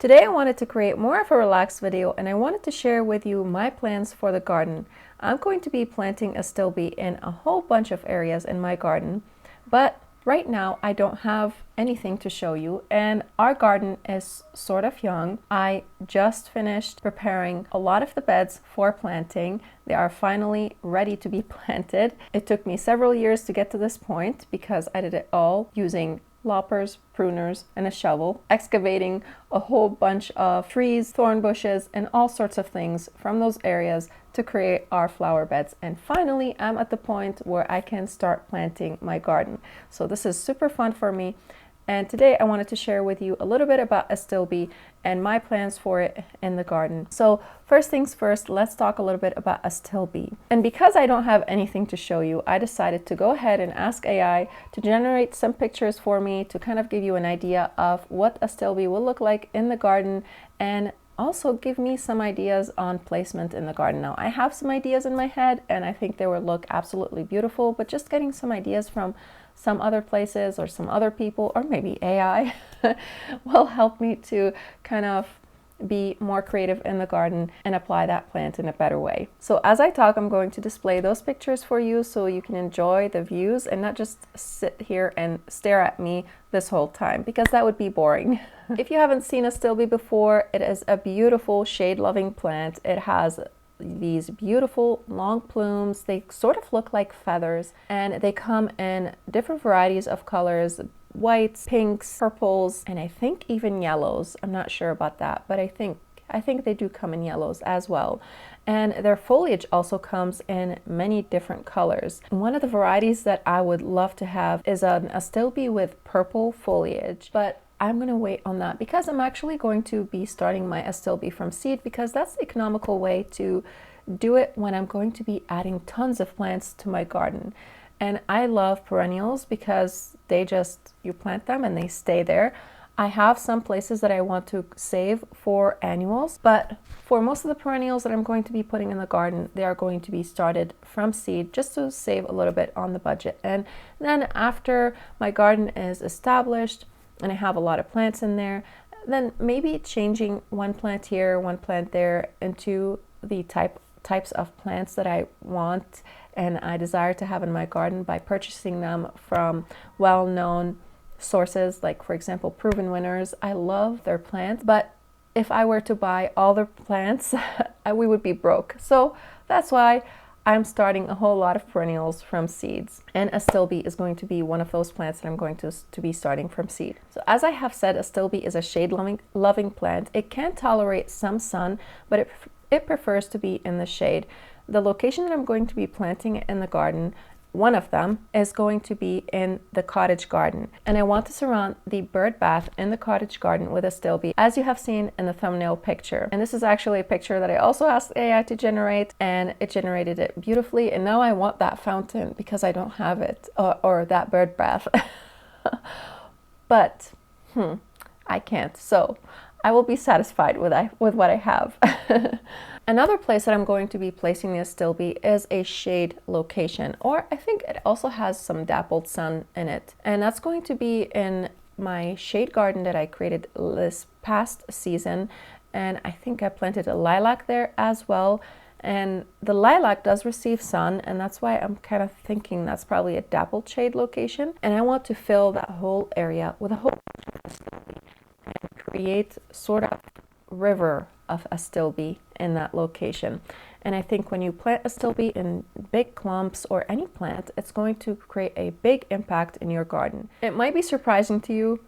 Today I wanted to create more of a relaxed video and I wanted to share with you my plans for the garden. I'm going to be planting Astilbe in a whole bunch of areas in my garden, but right now I don't have anything to show you and our garden is sort of young. I just finished preparing a lot of the beds for planting. They are finally ready to be planted. It took me several years to get to this point because I did it all using loppers, pruners, and a shovel, excavating a whole bunch of trees, thorn bushes, and all sorts of things from those areas to create our flower beds. And finally, I'm at the point where I can start planting my garden. So this is super fun for me. And today I wanted to share with you a little bit about Astilbe and my plans for it in the garden. So first things first, let's talk a little bit about Astilbe. And because I don't have anything to show you, I decided to go ahead and ask AI to generate some pictures for me to kind of give you an idea of what Astilbe will look like in the garden and also give me some ideas on placement in the garden. Now I have some ideas in my head and I think they will look absolutely beautiful, but just getting some ideas from some other places or some other people or maybe AI will help me to kind of be more creative in the garden and apply that plant in a better way. So as I talk, I'm going to display those pictures for you so you can enjoy the views and not just sit here and stare at me this whole time, because that would be boring. If you haven't seen Astilbe before, it is a beautiful shade-loving plant. It has these beautiful long plumes. They sort of look like feathers and they come in different varieties of colors: whites, pinks, purples, and I think even yellows. I'm not sure about that, but I think they do come in yellows as well. And their foliage also comes in many different colors. One of the varieties that I would love to have is an Astilbe with purple foliage, but I'm going to wait on that because I'm actually going to be starting my Astilbe from seed, because that's the economical way to do it when I'm going to be adding tons of plants to my garden. And I love perennials because you plant them and they stay there. I have some places that I want to save for annuals, but for most of the perennials that I'm going to be putting in the garden, they are going to be started from seed just to save a little bit on the budget. And then after my garden is established and I have a lot of plants in there, then maybe changing one plant here, one plant there into the types of plants that I want and I desire to have in my garden by purchasing them from well-known sources, like for example Proven Winners. I love their plants, but if I were to buy all their plants we would be broke. So that's why I'm starting a whole lot of perennials from seeds, and Astilbe is going to be one of those plants that I'm going to be starting from seed. So as I have said, Astilbe is a shade-loving plant. It can tolerate some sun, but it prefers to be in the shade. The location that I'm going to be planting it in the garden, one of them is going to be in the cottage garden, and I want to surround the bird bath in the cottage garden with Astilbe, as you have seen in the thumbnail picture. And this is actually a picture that I also asked AI to generate, and it generated it beautifully. And now I want that fountain because I don't have it, or that bird bath. But I can't, so I will be satisfied with what I have. Another place that I'm going to be placing the Astilbe is a shade location, or I think it also has some dappled sun in it. And that's going to be in my shade garden that I created this past season. And I think I planted a lilac there as well. And the lilac does receive sun, and that's why I'm kind of thinking that's probably a dappled shade location. And I want to fill that whole area with a whole bunch of Astilbe and create sort of river of Astilbe in that location. And I think when you plant Astilbe in big clumps or any plant, it's going to create a big impact in your garden. It might be surprising to you.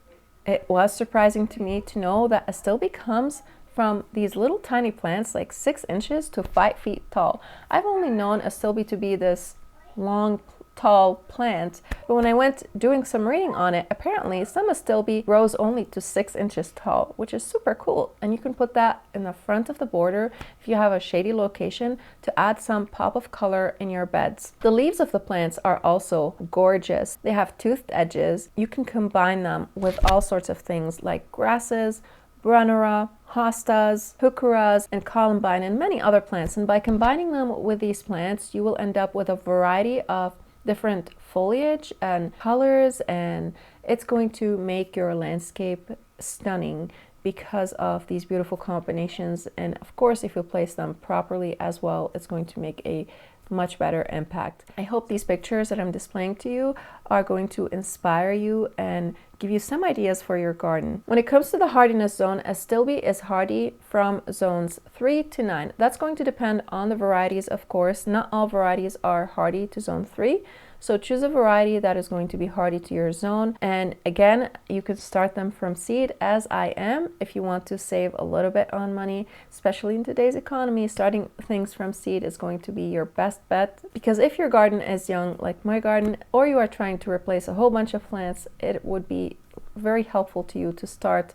It was surprising to me to know that Astilbe comes from these little tiny plants, like 6 inches to 5 feet tall. I've only known Astilbe to be this long, tall plant, but when I went doing some reading on it, apparently some Astilbe grows only to 6 inches tall, which is super cool. And you can put that in the front of the border if you have a shady location to add some pop of color in your beds. The leaves of the plants are also gorgeous. They have toothed edges. You can combine them with all sorts of things like grasses, brunnera, hostas, heucheras, and columbine, and many other plants. And by combining them with these plants, you will end up with a variety of different foliage and colors, and it's going to make your landscape stunning because of these beautiful combinations. And of course, if you place them properly as well, it's going to make a much better impact. I hope these pictures that I'm displaying to you are going to inspire you and give you some ideas for your garden. When it comes to the hardiness zone, Astilbe is hardy from zones 3 to 9. That's going to depend on the varieties, of course. Not all varieties are hardy to zone 3. So choose a variety that is going to be hardy to your zone. And again, you can start them from seed, as I am. If you want to save a little bit on money, especially in today's economy, starting things from seed is going to be your best bet. Because if your garden is young, like my garden, or you are trying to replace a whole bunch of plants, it would be very helpful to you to start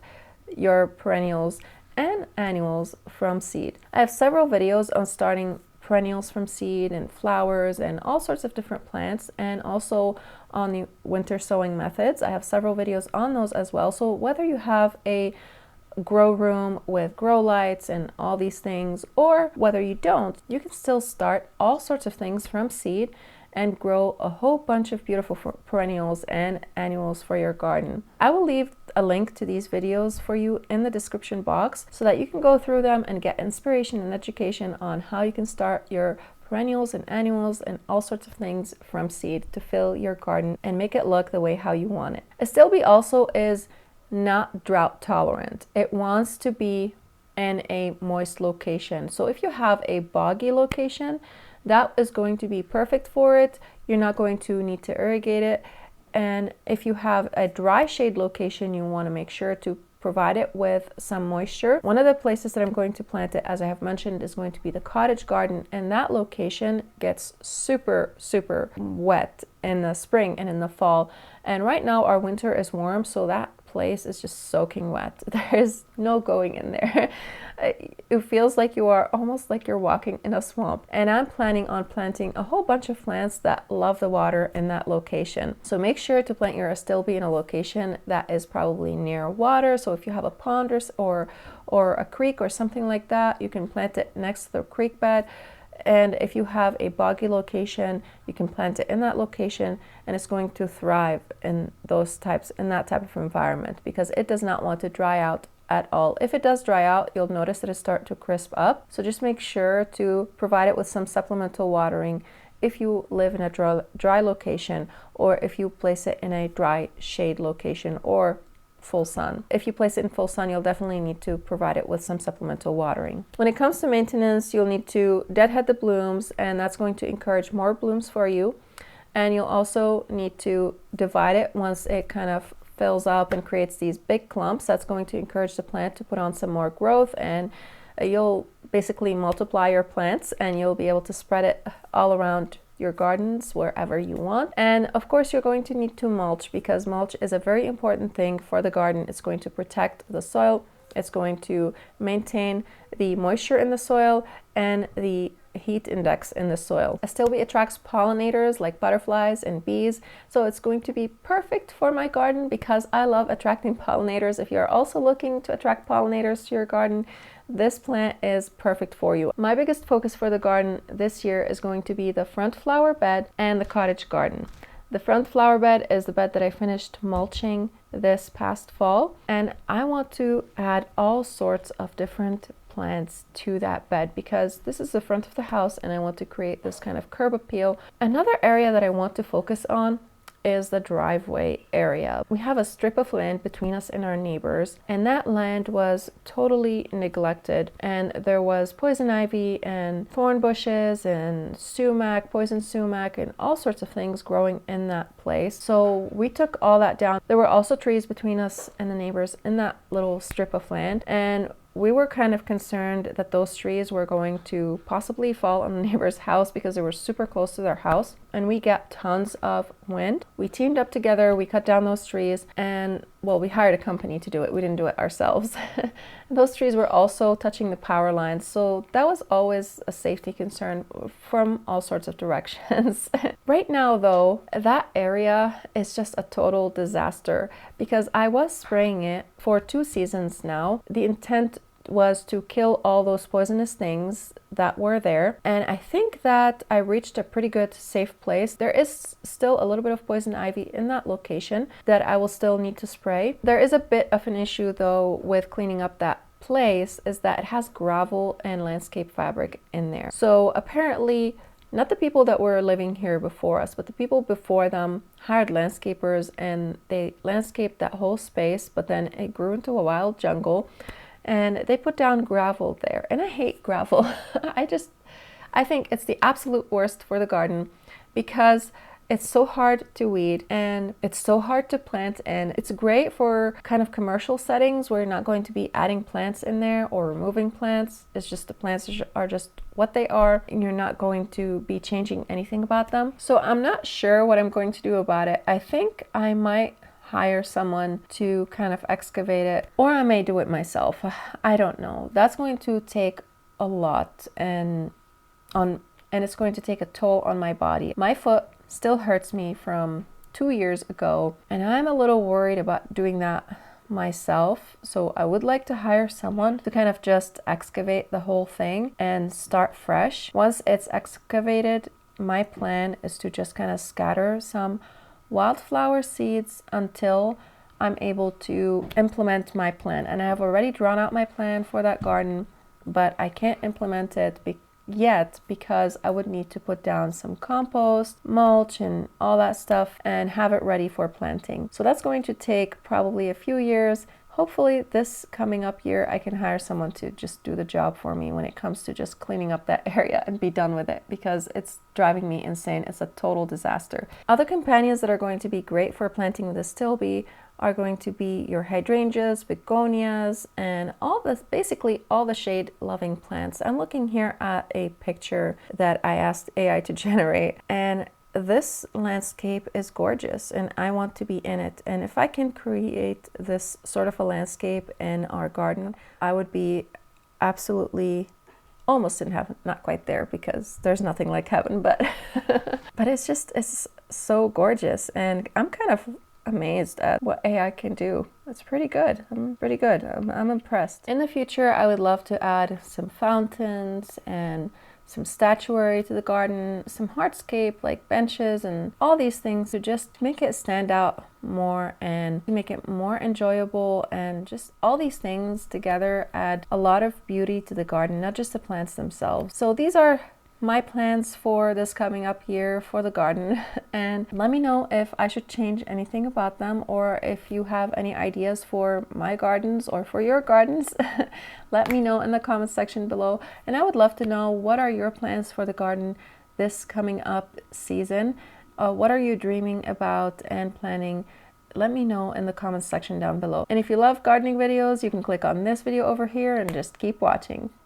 your perennials and annuals from seed. I have several videos on starting perennials from seed and flowers and all sorts of different plants, and also on the winter sowing methods. I have several videos on those as well. So whether you have a grow room with grow lights and all these things, or whether you don't, you can still start all sorts of things from seed and grow a whole bunch of beautiful perennials and annuals for your garden. I will leave a link to these videos for you in the description box so that you can go through them and get inspiration and education on how you can start your perennials and annuals and all sorts of things from seed to fill your garden and make it look the way how you want it. Astilbe also is not drought tolerant. It wants to be in a moist location. So if you have a boggy location, that is going to be perfect for it. You're not going to need to irrigate it. And if you have a dry shade location, you want to make sure to provide it with some moisture. One of the places that I'm going to plant it, as I have mentioned, is going to be the cottage garden, and that location gets super wet in the spring and in the fall. And right now our winter is warm, so that place is just soaking wet. There is no going in there. It feels like you are almost like you're walking in a swamp. And I'm planning on planting a whole bunch of plants that love the water in that location. So make sure to plant your Astilbe in a location that is probably near water. So if you have a pond or a creek or something like that, you can plant it next to the creek bed. And if you have a boggy location, you can plant it in that location, and it's going to thrive in that type of environment, because it does not want to dry out at all. If it does dry out, you'll notice that it start to crisp up. So just make sure to provide it with some supplemental watering if you live in a dry location, or if you place it in a dry shade location or full sun. If you place it in full sun, you'll definitely need to provide it with some supplemental watering. When it comes to maintenance, you'll need to deadhead the blooms, and that's going to encourage more blooms for you. And you'll also need to divide it once it kind of fills up and creates these big clumps. That's going to encourage the plant to put on some more growth, and you'll basically multiply your plants, and you'll be able to spread it all around your gardens wherever you want. And of course, you're going to need to mulch, because mulch is a very important thing for the garden. It's going to protect the soil, it's going to maintain the moisture in the soil and the heat index in the soil. Astilbe attracts pollinators like butterflies and bees, so it's going to be perfect for my garden because I love attracting pollinators. If you're also looking to attract pollinators to your garden, this plant is perfect for you. My biggest focus for the garden this year is going to be the front flower bed and the cottage garden. The front flower bed is the bed that I finished mulching this past fall, and I want to add all sorts of different plants to that bed because this is the front of the house and I want to create this kind of curb appeal. Another area that I want to focus on is the driveway area. We have a strip of land between us and our neighbors, and that land was totally neglected, and there was poison ivy and thorn bushes and sumac, poison sumac, and all sorts of things growing in that place. So we took all that down. There were also trees between us and the neighbors in that little strip of land, and we were kind of concerned that those trees were going to possibly fall on the neighbor's house because they were super close to their house, and we got tons of wind. We teamed up together, we cut down those trees, and well, we hired a company to do it. We didn't do it ourselves. Those trees were also touching the power lines, so that was always a safety concern from all sorts of directions. Right now though, that area is just a total disaster because I was spraying it for 2 seasons now. The intent was to kill all those poisonous things that were there. And I think that I reached a pretty good safe place. There is still a little bit of poison ivy in that location that I will still need to spray. There is a bit of an issue though with cleaning up that place, is that it has gravel and landscape fabric in there. So apparently, not the people that were living here before us, but the people before them hired landscapers and they landscaped that whole space, but then it grew into a wild jungle and they put down gravel there. And I hate gravel. I think it's the absolute worst for the garden because it's so hard to weed and it's so hard to plant in. It's great for kind of commercial settings where you're not going to be adding plants in there or removing plants. It's just the plants are just what they are and you're not going to be changing anything about them. So I'm not sure what I'm going to do about it. I think I might hire someone to kind of excavate it, or I may do it myself. I don't know. That's going to take a lot and it's going to take a toll on my body. My foot still hurts me from 2 years ago, and I'm a little worried about doing that myself. So I would like to hire someone to kind of just excavate the whole thing and start fresh. Once it's excavated, my plan is to just kind of scatter some wildflower seeds until I'm able to implement my plan. And I have already drawn out my plan for that garden, but I can't implement it yet because I would need to put down some compost, mulch, and all that stuff and have it ready for planting. So that's going to take probably a few years. Hopefully this coming up year I can hire someone to just do the job for me when it comes to just cleaning up that area and be done with it, because it's driving me insane. It's a total disaster. Other companions that are going to be great for planting with Astilbe are going to be your hydrangeas, begonias, and basically all the shade loving plants. I'm looking here at a picture that I asked AI to generate, and this landscape is gorgeous and I want to be in it. And if I can create this sort of a landscape in our garden, I would be absolutely almost in heaven. Not quite there because there's nothing like heaven, but but it's so gorgeous, and I'm kind of amazed at what AI can do. It's pretty good. I'm impressed. In the future, I would love to add some fountains and some statuary to the garden, some hardscape like benches and all these things to just make it stand out more and make it more enjoyable, and just all these things together add a lot of beauty to the garden, not just the plants themselves. So these are my plans for this coming up year for the garden, and let me know if I should change anything about them, or if you have any ideas for my gardens or for your gardens. Let me know in the comment section below, and I would love to know, what are your plans for the garden this coming up season? What are you dreaming about and planning? Let me know in the comments section down below. And if you love gardening videos, you can click on this video over here and just keep watching.